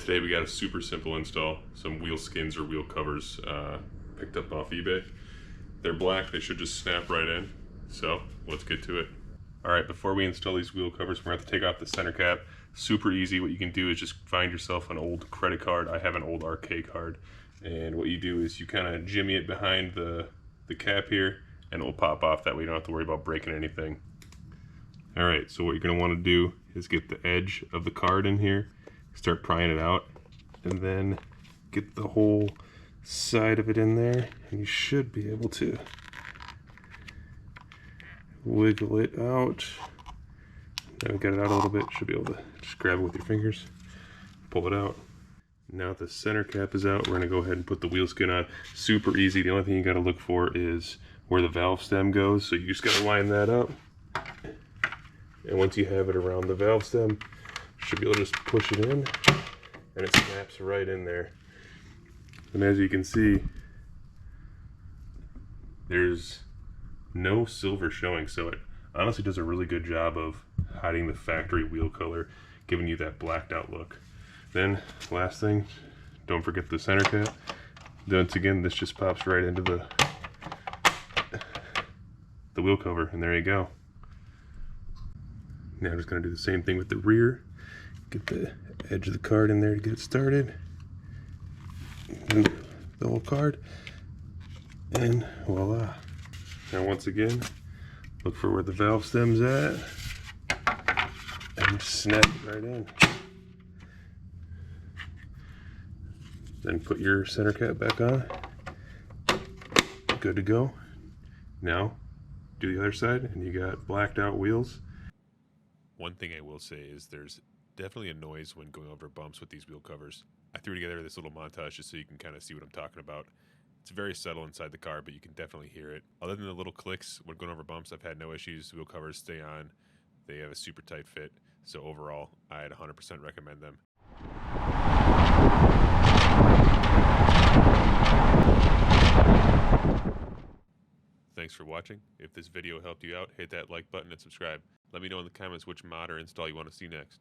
Today we got a super simple install, some wheel skins or wheel covers picked up off eBay. They're black, they should just snap right in, so let's get to it. Alright, before we install these wheel covers, we're going to have to take off the center cap. Super easy. What you can do is just find yourself an old credit card. I have an old RK card, and what you do is you kind of jimmy it behind the cap here, and it will pop off. That way you don't have to worry about breaking anything. Alright, so what you're going to want to do is get the edge of the card in here, start prying it out, and then get the whole side of it in there, and you should be able to wiggle it out. Now we got it out a little bit, should be able to just grab it with your fingers, pull it out. Now that the center cap is out, we're going to go ahead and put the wheel skin on. Super easy. The only thing you got to look for is where the valve stem goes, so you just got to line that up. And once you have it around the valve stem, you should be able to just push it in, and it snaps right in there. And as you can see, there's no silver showing, so it honestly does a really good job of hiding the factory wheel color, giving you that blacked out look. Then, last thing, don't forget the center cap. Once again, this just pops right into the wheel cover, and there you go. Now I'm just going to do the same thing with the rear. Get the edge of the card in there to get it started. And the whole card. And voila. Now once again, look for where the valve stem's at. And just snap it right in. Then put your center cap back on. Good to go. Now, do the other side, and you got blacked out wheels. One thing I will say is there's definitely a noise when going over bumps with these wheel covers. I threw together this little montage just so you can kind of see what I'm talking about. It's very subtle inside the car, but you can definitely hear it. Other than the little clicks when going over bumps, I've had no issues. Wheel covers stay on. They have a super tight fit. So overall, I'd 100% recommend them. Thanks for watching. If this video helped you out, hit that like button and subscribe. Let me know in the comments which mod or install you want to see next.